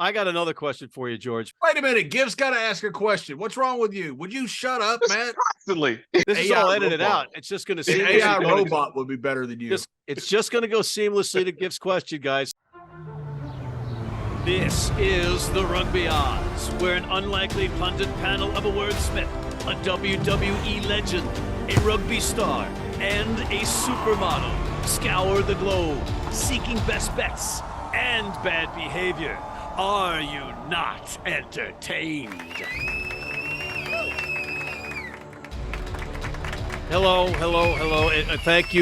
I got another question for you, George. Wait a minute. Gift's got to ask a question. What's wrong with you? Would you shut up, Matt? Constantly. This is all edited out. It's just going to seem AI robot would be better than you. It's just going to go seamlessly to Gift's question, guys. This is the Rugby Odds, where an unlikely pundit panel of a wordsmith, a WWE legend, a rugby star, and a supermodel scour the globe, seeking best bets and bad behavior. Are you not entertained? Hello. Thank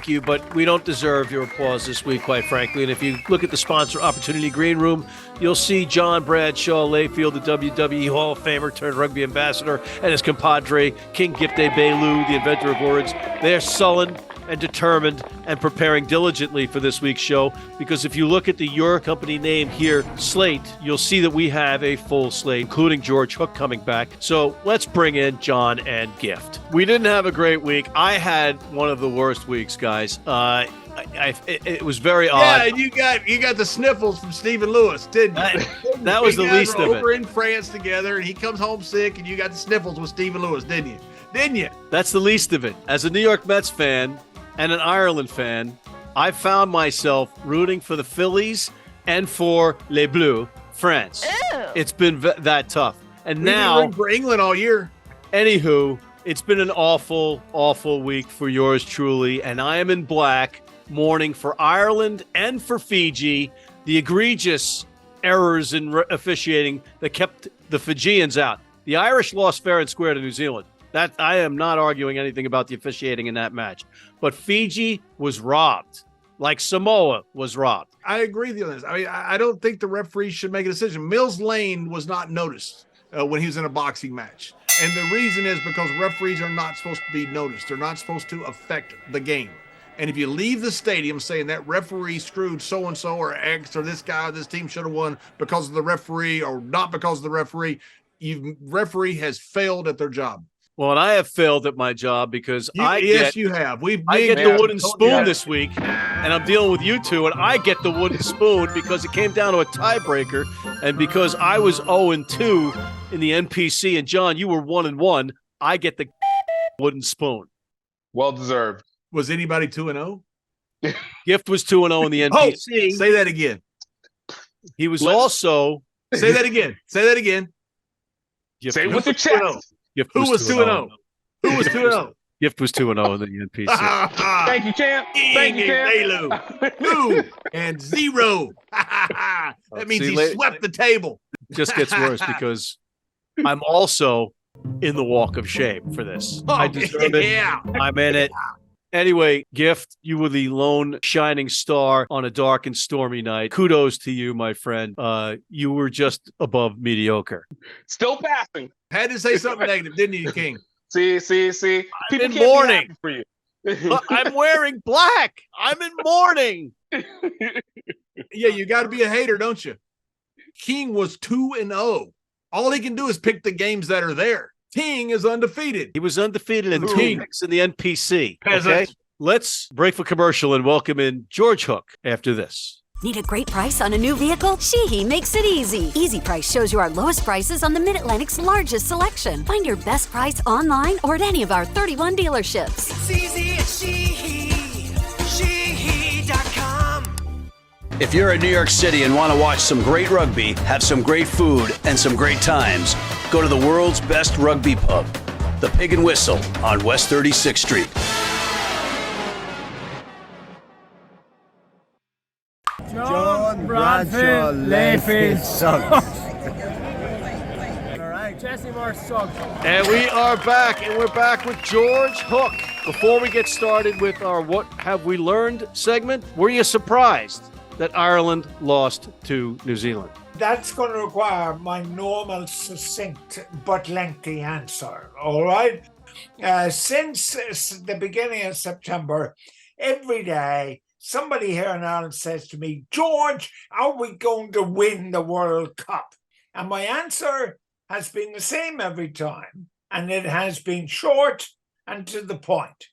you. But we don't deserve your applause this week, quite frankly. And if you look at the sponsor Opportunity Green Room, you'll see John Bradshaw, Layfield, the WWE Hall of Famer turned rugby ambassador, and his compadre, King Gift Egbelu, the inventor of words. They're sullen and determined and preparing diligently for this week's show, because if you look at the Your Company name here, slate, you'll see that we have a full slate, including George Hook coming back. So let's bring in John and Gift. We didn't have a great week. I had one of the worst weeks, guys. It was very odd. Yeah, and you got the sniffles from Stephen Lewis, didn't you? That was the least of it. Over in France together, and he comes home sick, and you got the sniffles with Stephen Lewis, didn't you? Didn't you? That's the least of it. As a New York Mets fan and an Ireland fan, I found myself rooting for the Phillies and for Les Bleus, France. Ew. It's been that tough. And We've now, been rooting for England all year. Anywho, it's been an awful, awful week for yours truly, and I am in black, mourning for Ireland and for Fiji, the egregious errors in officiating that kept the Fijians out. The Irish lost fair and square to New Zealand. That I am not arguing anything about the officiating in that match. But Fiji was robbed, like Samoa was robbed. I agree with you on this. I mean, I don't think the referee should make a decision. Mills Lane was not noticed when he was in a boxing match. And the reason is because referees are not supposed to be noticed. They're not supposed to affect the game. And if you leave the stadium saying that referee screwed so-and-so or X or this guy or this team should have won because of the referee or not because of the referee, referee has failed at their job. Well, and I have failed at my job because you have. I get the wooden spoon this week, and I'm dealing with you two, and I get the wooden spoon because it came down to a tiebreaker, and because I was 0-2 in the NPC, and John, you were 1-1, I get the wooden spoon. Well deserved. Was anybody 2-0? Gift was 2-0 in the NPC. Oh, say that again. He was also. Say that again. Say that again. Gift say it with your chest. Who was 2-0? Who was 2-0? Gift was 2-0 in the NPC. Thank you, champ. Thank you, champ. 2 and 0. That means he swept the table. It just gets worse because I'm also in the walk of shame for this. I deserve it. Yeah. I'm in it. Anyway, Gift, you were the lone shining star on a dark and stormy night. Kudos to you, my friend. You were just above mediocre. Still passing. Had to say something negative, didn't you, King? See. I'm in mourning. For you. I'm wearing black. I'm in mourning. Yeah, you got to be a hater, don't you? King was 2-0. All he can do is pick the games that are there. King is undefeated. He was undefeated in 2 picks in the NPC. Okay? Let's break for commercial and welcome in George Hook after this. Need a great price on a new vehicle? Sheehy makes it easy. Easy Price shows you our lowest prices on the Mid-Atlantic's largest selection. Find your best price online or at any of our 31 dealerships. It's easy at Sheehy. Sheehy.com. If you're in New York City and want to watch some great rugby, have some great food, and some great times, go to the world's best rugby pub, the Pig and Whistle on West 36th Street. John Bradshaw, Layfield Suggs. All right, Jesse Moore Suggs. And we are back, and we're back with George Hook. Before we get started with our What Have We Learned segment, were you surprised that Ireland lost to New Zealand? That's going to require my normal, succinct, but lengthy answer, all right? Since the beginning of September, every day, somebody here in Ireland says to me, George, are we going to win the World Cup? And my answer has been the same every time, and it has been short and to the point.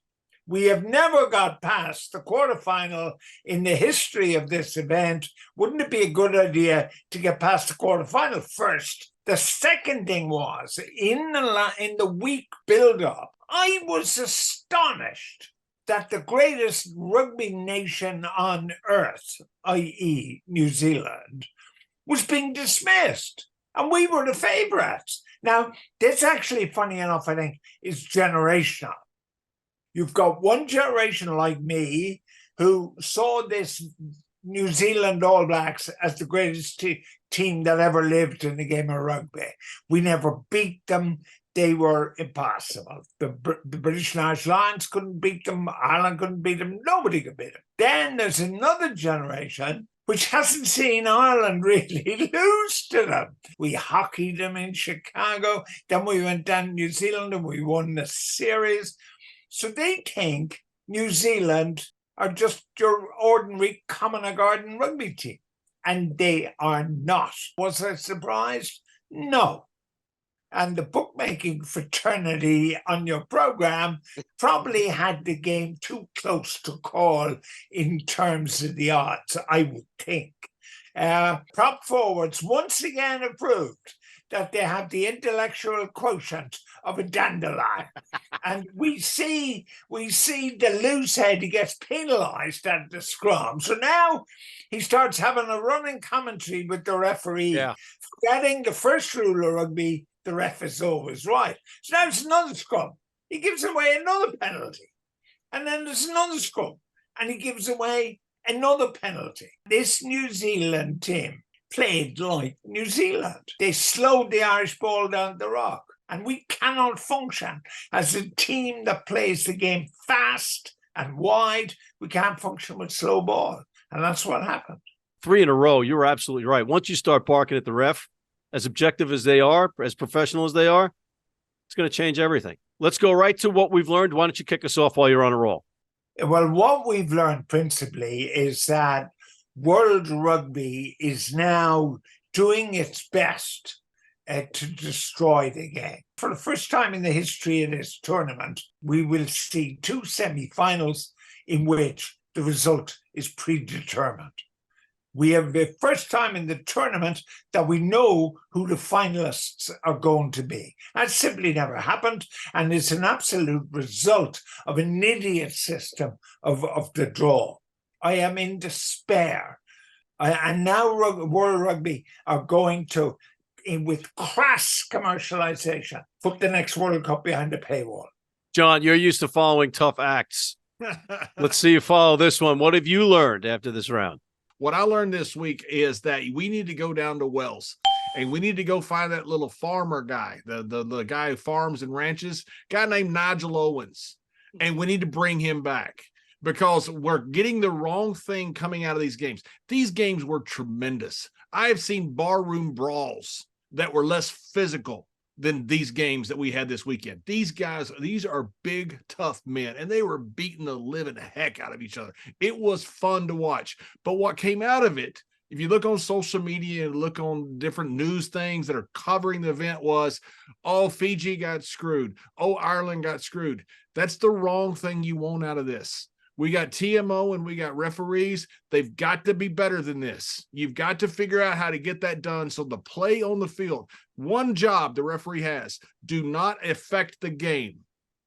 We have never got past the quarterfinal in the history of this event. Wouldn't it be a good idea to get past the quarterfinal first? The second thing was, in the week build-up, I was astonished that the greatest rugby nation on earth, i.e. New Zealand, was being dismissed. And we were the favourites. Now, this actually, funny enough, I think, is generational. You've got one generation like me who saw this New Zealand All Blacks as the greatest team that ever lived in the game of rugby. We never beat them. They were impossible. The British National Lions couldn't beat them. Ireland couldn't beat them. Nobody could beat them. Then there's another generation which hasn't seen Ireland really lose to them. We hockeyed them in Chicago. Then we went down to New Zealand and we won the series. So they think New Zealand are just your ordinary common or garden rugby team. And they are not. Was I surprised? No. And the bookmaking fraternity on your program probably had the game too close to call in terms of the odds, I would think. Prop forwards once again have proved that they have the intellectual quotient of a dandelion. And we see the loose head, he gets penalised at the scrum. So now he starts having a running commentary with the referee, forgetting the first rule of rugby, the ref is always right. So now it's another scrum. He gives away another penalty. And then there's another scrum. And he gives away another penalty. This New Zealand team played like New Zealand. They slowed the Irish ball down the rock. And we cannot function as a team that plays the game fast and wide. We can't function with slow ball. And that's what happened. 3 in a row. You were absolutely right. Once you start barking at the ref, as objective as they are, as professional as they are, it's going to change everything. Let's go right to what we've learned. Why don't you kick us off while you're on a roll? Well, what we've learned principally is that World Rugby is now doing its best to destroy the game. For the first time in the history of this tournament, we will see 2 semi-finals in which the result is predetermined. We have the first time in the tournament that we know who the finalists are going to be. That simply never happened, and it's an absolute result of an idiot system of the draw. I am in despair. And now World Rugby are going to, with crass commercialization, put the next World Cup behind the paywall. John, you're used to following tough acts. Let's see you follow this one. What have you learned after this round? What I learned this week is that we need to go down to Wells and we need to go find that little farmer guy, the guy who farms and ranches, guy named Nigel Owens. And we need to bring him back because we're getting the wrong thing coming out of these games. These games were tremendous. I have seen barroom brawls that were less physical than these games that we had this weekend. These guys, these are big, tough men, and they were beating the living heck out of each other. It was fun to watch. But what came out of it, if you look on social media and look on different news things that are covering the event, was, oh, Fiji got screwed. Oh, Ireland got screwed. That's the wrong thing you want out of this. We got TMO and we got referees. They've got to be better than this. You've got to figure out how to get that done. So the play on the field, one job the referee has, do not affect the game.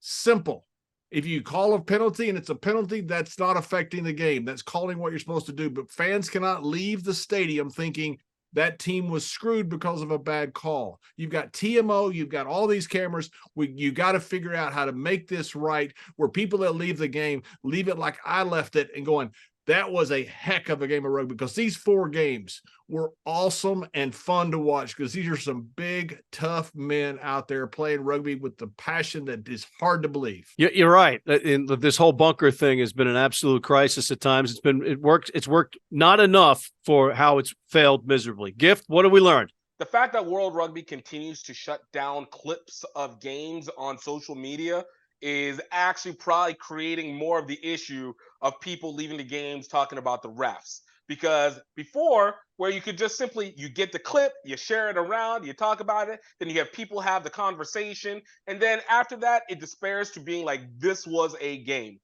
Simple. If you call a penalty and it's a penalty, that's not affecting the game. That's calling what you're supposed to do. But fans cannot leave the stadium thinking that team was screwed because of a bad call. You've got TMO, you've got all these cameras. You got to figure out how to make this right, where people that leave the game leave it like I left it and going, that was a heck of a game of rugby, because these 4 games were awesome and fun to watch, because these are some big, tough men out there playing rugby with the passion that is hard to believe. You're right. This whole bunker thing has been an absolute crisis at times. It's worked not enough for how it's failed miserably. Gift, what have we learned? The fact that World Rugby continues to shut down clips of games on social media is actually probably creating more of the issue of people leaving the games talking about the refs. Because before, where you could just simply, you get the clip, you share it around, you talk about it, then you have people have the conversation, and then after that, it despairs to being like, this was a game.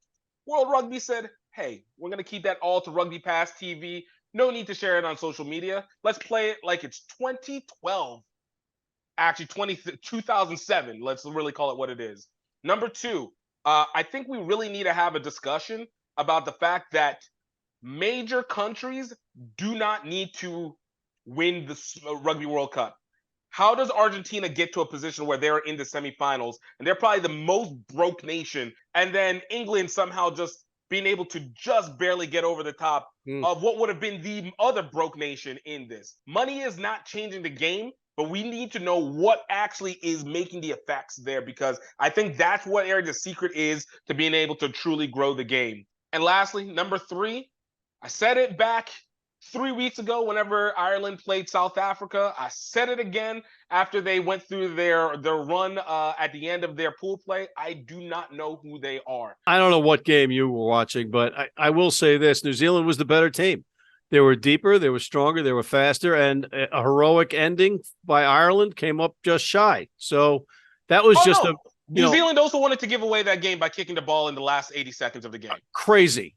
World Rugby said, hey, we're going to keep that all to Rugby Pass TV. No need to share it on social media. Let's play it like it's 2012. Actually, 2007. Let's really call it what it is. Number two, I think we really need to have a discussion about the fact that major countries do not need to win the Rugby World Cup. How does Argentina get to a position where they're in the semifinals and they're probably the most broke nation, and then England somehow just being able to just barely get over the top of what would have been the other broke nation in this? Money is not changing the game, but we need to know what actually is making the effects there, because I think that's what the secret is to being able to truly grow the game. And lastly, number three, I said it back 3 weeks ago whenever Ireland played South Africa. I said it again after they went through their run at the end of their pool play. I do not know who they are. I don't know what game you were watching, but I will say this. New Zealand was the better team. They were deeper, they were stronger, they were faster, and a heroic ending by Ireland came up just shy. So that was New Zealand also wanted to give away that game by kicking the ball in the last 80 seconds of the game. Crazy.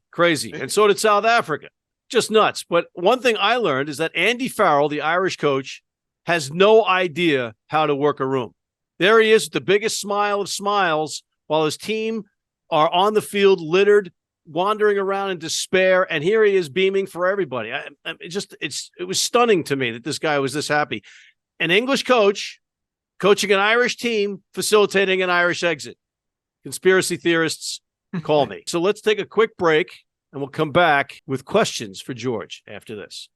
And so did South Africa. Just nuts. But one thing I learned is that Andy Farrell, the Irish coach, has no idea how to work a room. There he is with the biggest smile of smiles while his team are on the field littered, wandering around in despair, and here he is beaming for everybody. It was stunning to me that this guy was this happy. An English coach coaching an Irish team, facilitating an Irish exit. Conspiracy theorists, call me. So let's take a quick break, and we'll come back with questions for George after this.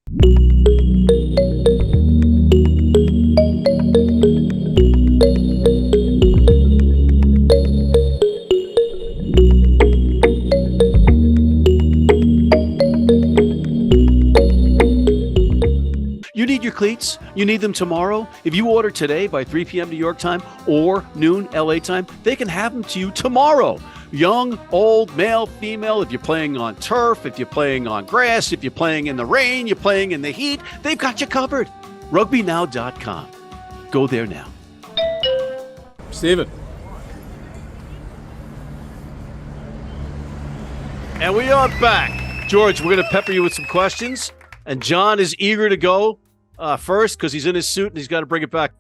You need your cleats? You need them tomorrow? If you order today by 3 p.m. New York time or noon LA time, they can have them to you tomorrow. Young, old, male, female, if you're playing on turf, if you're playing on grass, if you're playing in the rain, you're playing in the heat, they've got you covered. RugbyNow.com. Go there now. Steven. And we are back. George, we're going to pepper you with some questions. And John is eager to go first because he's in his suit and he's got to bring it back.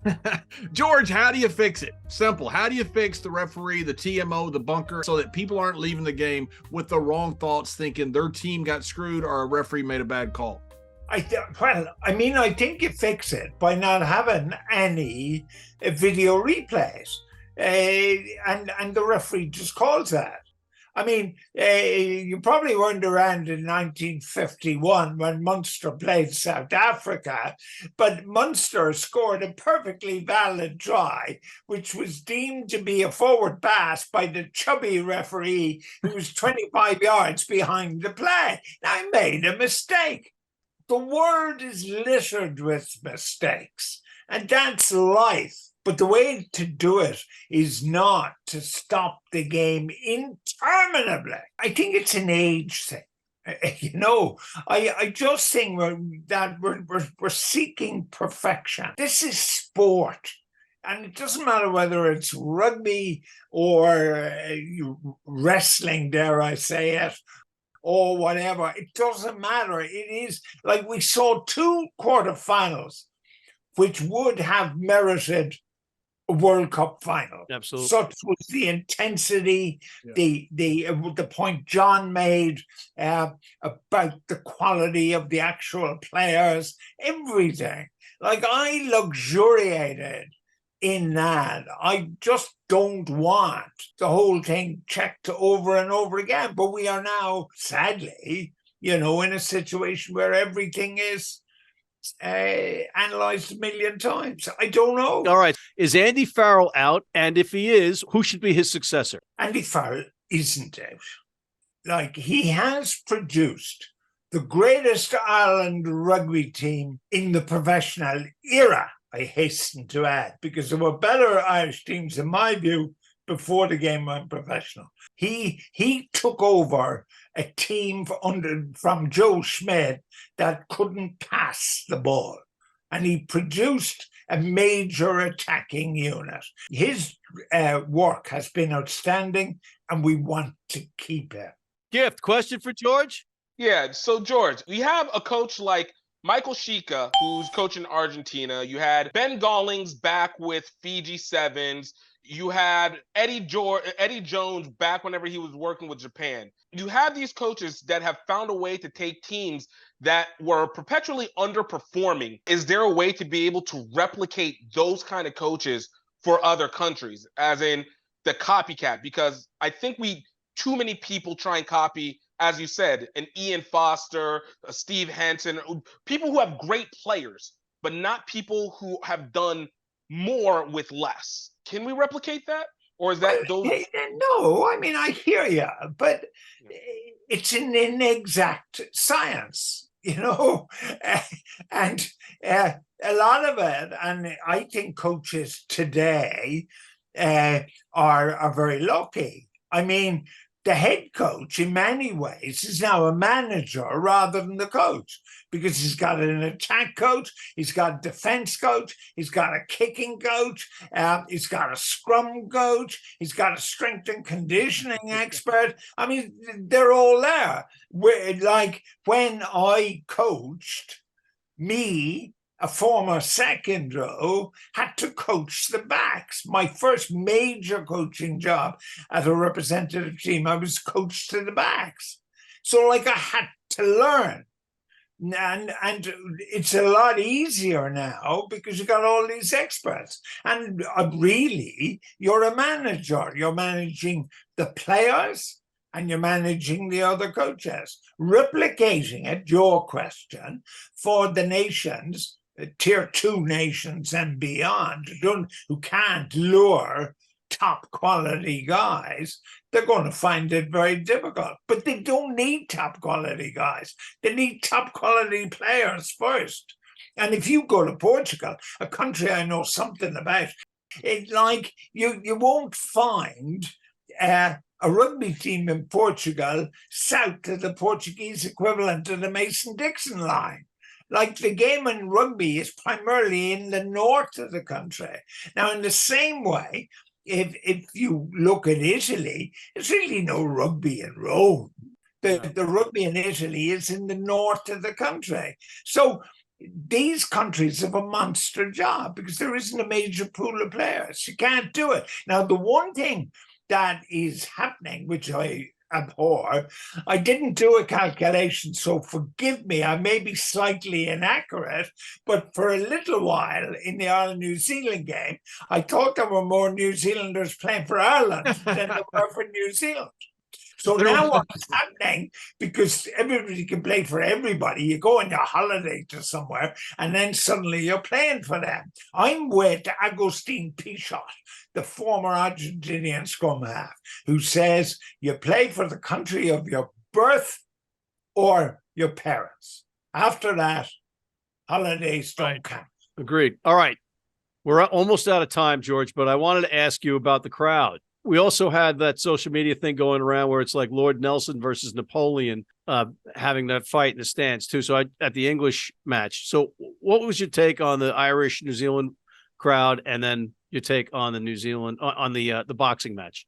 George, how do you fix it? Simple. How do you fix the referee, the TMO, the bunker, so that people aren't leaving the game with the wrong thoughts, thinking their team got screwed or a referee made a bad call? I think you fix it by not having any video replays, and the referee just calls that. I mean, you probably weren't around in 1951 when Munster played South Africa, but Munster scored a perfectly valid try, which was deemed to be a forward pass by the chubby referee who was 25 yards behind the play. Now, I made a mistake. The world is littered with mistakes, and that's life. But the way to do it is not to stop the game interminably. I think it's an age thing. I just think that we're seeking perfection. This is sport. And it doesn't matter whether it's rugby or wrestling, dare I say it, or whatever. It doesn't matter. It is like we saw 2 quarterfinals, which would have merited a World Cup final. Absolutely. Such was the intensity, the point John made about the quality of the actual players, everything. Like, I luxuriated in that. I just don't want the whole thing checked over and over again. But we are now, sadly, in a situation where everything is analyzed a million times. I don't know. All right. Is Andy Farrell out? And if he is, who should be his successor? Andy Farrell isn't out. Like, he has produced the greatest Ireland rugby team in the professional era, I hasten to add, because there were better Irish teams, in my view, before the game went professional. He took over a team from Joe Schmidt that couldn't pass the ball, and he produced a major attacking unit. His work has been outstanding, and we want to keep it. Gift, question for George? Yeah, so George, we have a coach like Michael Shika, who's coaching Argentina. You had Ben Gallings back with Fiji Sevens. You had Eddie Jones back whenever he was working with Japan. You have these coaches that have found a way to take teams that were perpetually underperforming. Is there a way to be able to replicate those kind of coaches for other countries, as in the copycat? Because I think too many people try and copy, as you said, an Ian Foster, a Steve Hansen, people who have great players, but not people who have done more with less. Can we replicate that? Or is that those? No, I mean, I hear you, but it's an inexact science, and a lot of it, and I think coaches today are very lucky. I mean, the head coach, in many ways, is now a manager rather than the coach, because he's got an attack coach, he's got a defense coach, he's got a kicking coach, he's got a scrum coach, he's got a strength and conditioning expert. I mean, they're all there. Like when I coached, a former second row, had to coach the backs. My first major coaching job at a representative team, I was coached to the backs. So I had to learn. And it's a lot easier now because you got all these experts. And really, you're a manager. You're managing the players and you're managing the other coaches. Replicating it, your question, for the nations, tier 2 nations and beyond, who can't lure top quality guys, they're going to find it very difficult. But they don't need top quality guys. They need top quality players first. And if you go to Portugal, a country I know something about, it's like you won't find a rugby team in Portugal south of the Portuguese equivalent of the Mason-Dixon line. Like the game in rugby is primarily in the north of the country. Now, in the same way, if you look at Italy, there's really no rugby in Rome. The rugby in Italy is in the north of the country. So these countries have a monster job because there isn't a major pool of players. You can't do it. Now, the one thing that is happening, which I abhor, I didn't do a calculation, so forgive me, I may be slightly inaccurate, but for a little while in the Ireland-New Zealand game, I thought there were more New Zealanders playing for Ireland than there were for New Zealand. So now what's happening, because everybody can play for everybody, you go on your holiday to somewhere and then suddenly you're playing for them. I'm with Agustin Pichot, the former Argentinian scrum half, who says you play for the country of your birth or your parents. After that, holidays don't count. Agreed. All right. We're almost out of time, George, but I wanted to ask you about the crowd. We also had that social media thing going around where it's like Lord Nelson versus Napoleon having that fight in the stands too. So at the English match. So what was your take on the Irish New Zealand crowd, and then your take on the New Zealand on the boxing match?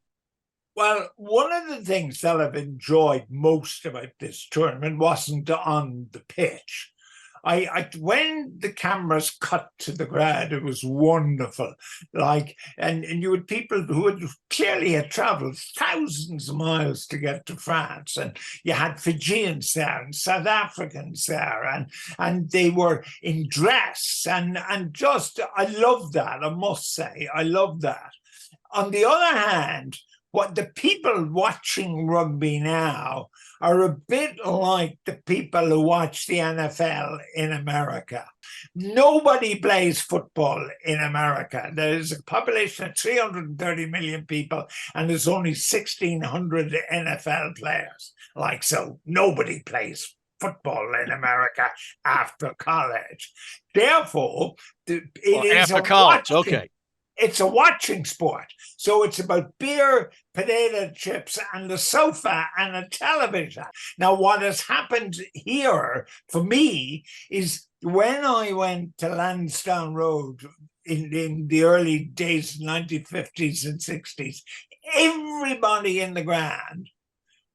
Well, one of the things that I've enjoyed most about this tournament wasn't on the pitch. When the cameras cut to the crowd, it was wonderful. And you had people who had clearly traveled thousands of miles to get to France, and you had Fijians there and South Africans there, and they were in dress, and just I love that. I must say, I love that. On the other hand, what the people watching rugby now are a bit like the people who watch the NFL in America. Nobody plays football in America. There's a population of 330 million people, and there's only 1,600 NFL players. So nobody plays football in America after college. Therefore, after college, okay. It's a watching sport. So it's about beer, potato chips, and the sofa and a television. Now, what has happened here for me is when I went to Lansdowne Road in the early days, 1950s and 60s, everybody in the ground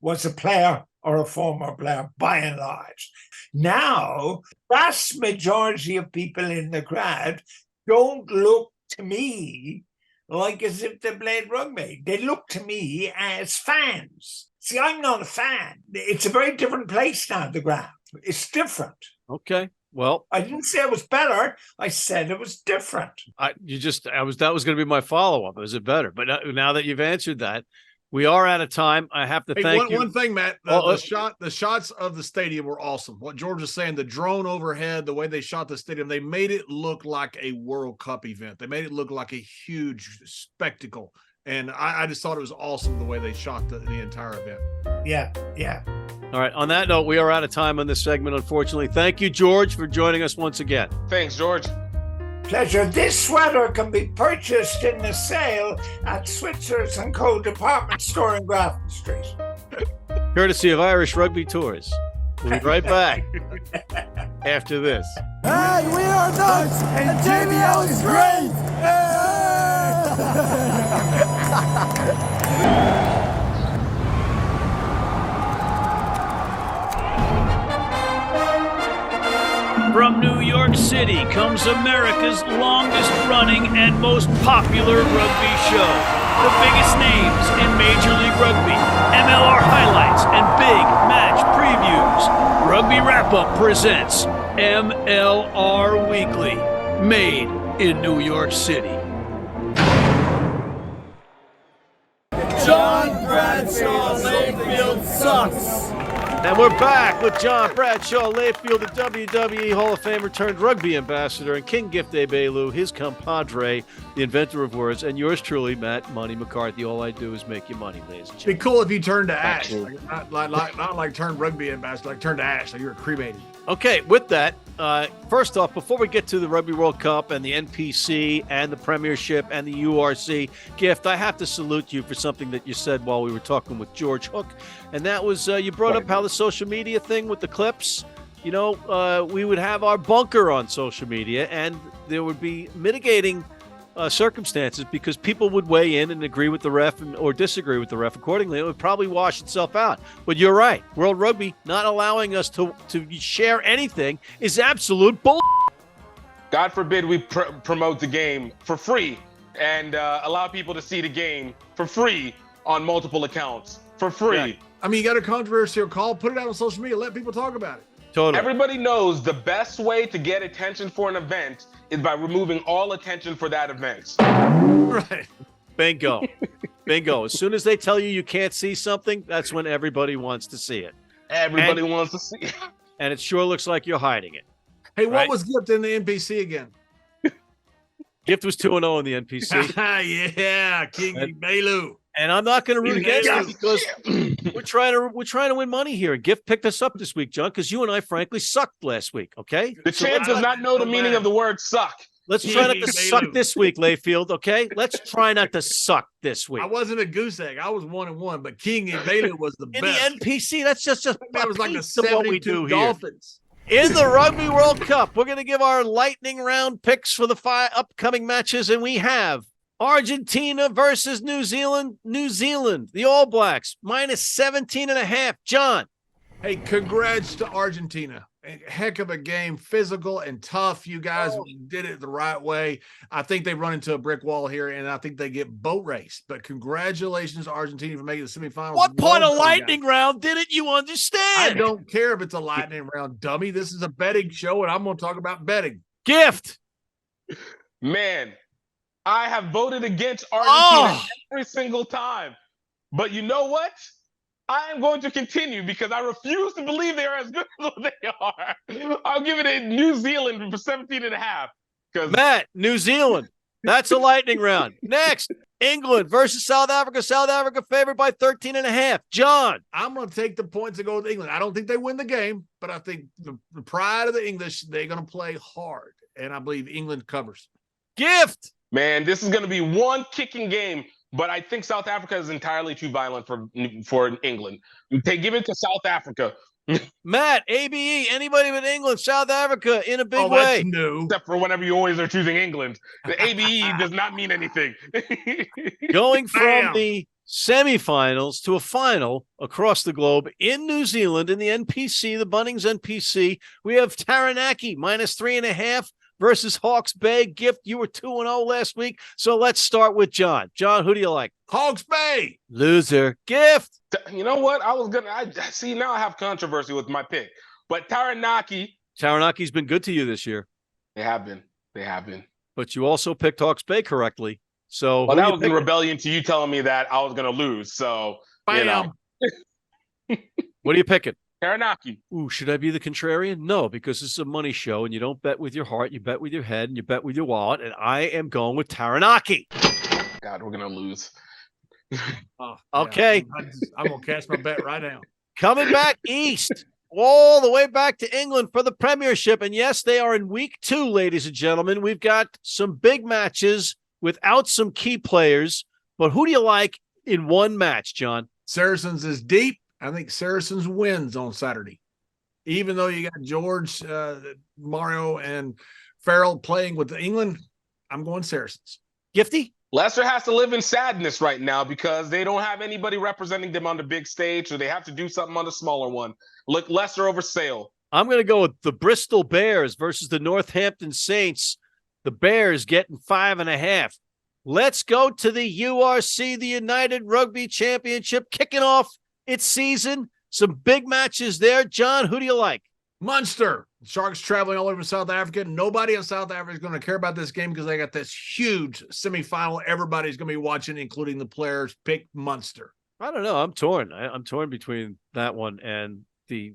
was a player or a former player by and large. Now, vast majority of people in the crowd don't look to me like as if they played rugby. They look to me as fans. See, I'm not a fan. It's a very different place now, the ground. It's different. Okay. Well, I didn't say it was better. I said it was different. that was going to be my follow-up. Is it better? But now that you've answered that, we are out of time. I have to thank you. One thing, Matt, the shots of the stadium were awesome. What George was saying, the drone overhead, the way they shot the stadium, they made it look like a World Cup event. They made it look like a huge spectacle. And I just thought it was awesome the way they shot the entire event. Yeah. All right. On that note, we are out of time on this segment, unfortunately. Thank you, George, for joining us once again. Thanks, George. Pleasure. This sweater can be purchased in the sale at Switzer's & Co. department store in Grafton Street. Courtesy of Irish Rugby Tours. We'll be right back after this. And we are nuts, and JBL is great! From New York City comes America's longest running and most popular rugby show. The biggest names in Major League Rugby, MLR highlights, and big match previews. Rugby Wrap-Up presents MLR Weekly, made in New York City. John Bradshaw Layfield sucks! And we're back with John Bradshaw Layfield, the WWE Hall of Famer turned rugby ambassador, and King Gift Egbelu, his compadre, the inventor of words, and yours truly, Matt Money McCarthy. All I do is make you money, ladies and It'd gentlemen. be cool if you turned to ash. Not like turned rugby ambassador, like turned to ash, like you were cremated. Okay, with that, first off, before we get to the Rugby World Cup and the NPC and the Premiership and the URC, Gift, I have to salute you for something that you said while we were talking with George Hook, and that was you brought up how the social media thing with the clips, we would have our bunker on social media, and there would be mitigating circumstances because people would weigh in and agree with the ref or disagree with the ref accordingly. It would probably wash itself out. But you're right. World Rugby not allowing us to share anything is absolute bull. God forbid we promote the game for free and allow people to see the game for free on multiple accounts for free. Yeah. I mean, you got a controversial call, put it out on social media, let people talk about it. Totally. Everybody knows the best way to get attention for an event is by removing all attention for that event. Right. Bingo. Bingo. As soon as they tell you can't see something, that's when everybody wants to see it. Everybody wants to see it. And it sure looks like you're hiding it. Hey, Right. what was Gift in the NPC again? Gift was 2-0 in the NPC. Yeah, King Egbelu. And I'm not going to root against it because we're trying to win money here. Gift picked us up this week, John, because you and I frankly sucked last week. Okay, The champ does not know the meaning of the word suck. let's try not to suck this week, Layfield. Okay, let's try not to suck this week. I wasn't a goose egg. I was 1-1, but King Egbelu was the In best. the NPC, that's just That was like a piece of what we 72 do here. Dolphins. In the Rugby World Cup, we're going to give our lightning round picks for the 5 upcoming matches, and we have Argentina versus New Zealand. New Zealand, the All Blacks, -17.5. John. Hey, congrats to Argentina. A heck of a game, physical and tough. You guys did it the right way. I think they run into a brick wall here, and I think they get boat raced. But congratulations, Argentina, for making the semifinals. What part Well of done, lightning guys. round didn't you I understand? don't care if it's a lightning round, dummy. This is a betting show, and I'm going to talk about betting. Gift. Man, I have voted against Argentina Oh. every single time. But you know what? I am going to continue because I refuse to believe they are as good as they are. I'll give it a New Zealand for 17.5. Because Matt, New Zealand. That's a lightning round. Next, England versus South Africa. South Africa favored by 13.5. John. I'm going to take the points and go with England. I don't think they win the game, but I think the pride of the English, they're going to play hard, and I believe England covers. Gift. man, this is going to be one kicking game, but I think South Africa is entirely too violent for England. They give it to South Africa. Matt, ABE, anybody but England, South Africa in a big Oh, way. that's new. Except for whenever you always are choosing England. The ABE does not mean anything. Going from Bam. the semifinals to a final across the globe in New Zealand in the NPC, the Bunnings NPC. We have Taranaki -3.5 versus Hawke's Bay. Gift, you were 2-0 last week. So let's start with John. John, who do you like? Hawke's Bay. Loser. Gift. You know what? I see now I have controversy with my pick. But Taranaki's been good to you this year. They have been. But you also picked Hawke's Bay correctly. So well, that was in rebellion to you telling me that I was going to lose. So, Bam. What are you picking? Taranaki. Ooh, should I be the contrarian? No, because this is a money show, and you don't bet with your heart. You bet with your head, and you bet with your wallet. And I am going with Taranaki. God, we're going to lose. Okay. I'm going to cast my bet right now. Coming back east, all the way back to England for the Premiership. And yes, they are in week 2, ladies and gentlemen. We've got some big matches without some key players. But who do you like in one match, John? Saracens is deep. I think Saracens wins on Saturday. Even though you got George, Mario, and Farrell playing with England, I'm going Saracens. Gifty? Leicester has to live in sadness right now because they don't have anybody representing them on the big stage, so they have to do something on the smaller one. Look, Leicester over Sale. I'm going to go with the Bristol Bears versus the Northampton Saints. The Bears getting 5.5. Let's go to the URC, the United Rugby Championship, kicking off its season. Some big matches there. John, who do you like? Munster. Sharks traveling all over South Africa. Nobody in South Africa is going to care about this game because they got this huge semifinal. Everybody's going to be watching, including the players. Pick Munster. I don't know. I'm torn. I'm torn between that one and the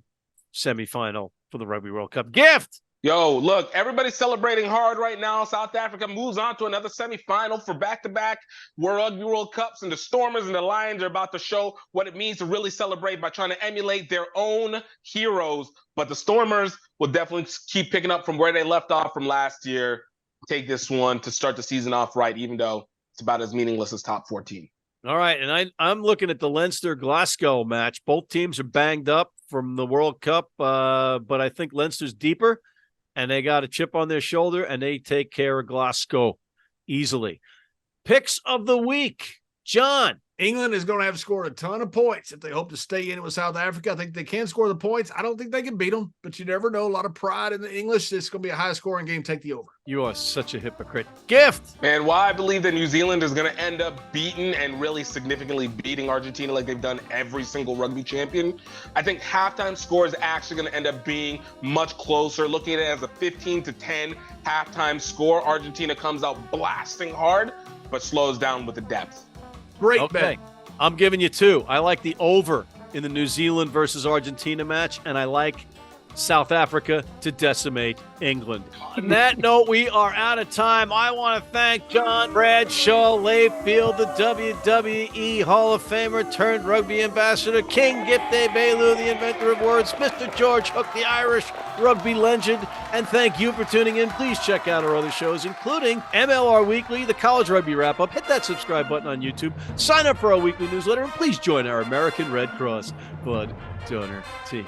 semifinal for the Rugby World Cup. Gift! Yo, look, everybody's celebrating hard right now. South Africa moves on to another semifinal for back-to-back Rugby World Cups, and the Stormers and the Lions are about to show what it means to really celebrate by trying to emulate their own heroes. But the Stormers will definitely keep picking up from where they left off from last year. Take this one to start the season off right, even though it's about as meaningless as top 14. All right, and I'm looking at the Leinster-Glasgow match. Both teams are banged up from the World Cup, but I think Leinster's deeper. And they got a chip on their shoulder, and they take care of Glasgow easily. Picks of the week. John. England is going to have scored a ton of points if they hope to stay in it with South Africa. I think they can score the points. I don't think they can beat them, but you never know. A lot of pride in the English. It's going to be a high-scoring game. Take the over. You are such a hypocrite. Gift. And why I believe that New Zealand is going to end up beating and really significantly beating Argentina like they've done every single rugby champion. I think halftime score is actually going to end up being much closer. Looking at it as a 15-10 halftime score. Argentina comes out blasting hard, but slows down with the depth. Great bet. I'm giving you 2. I like the over in the New Zealand versus Argentina match, and I like South Africa to decimate England. On that note, we are out of time. I want to thank John Bradshaw, Layfield, the WWE Hall of Famer turned rugby ambassador, King Gift Egbelu, the inventor of words, Mr. George Hook, the Irish rugby legend, and thank you for tuning in. Please check out our other shows, including MLR Weekly, the College Rugby Wrap-Up. Hit that subscribe button on YouTube. Sign up for our weekly newsletter, and please join our American Red Cross Blood Donor Team.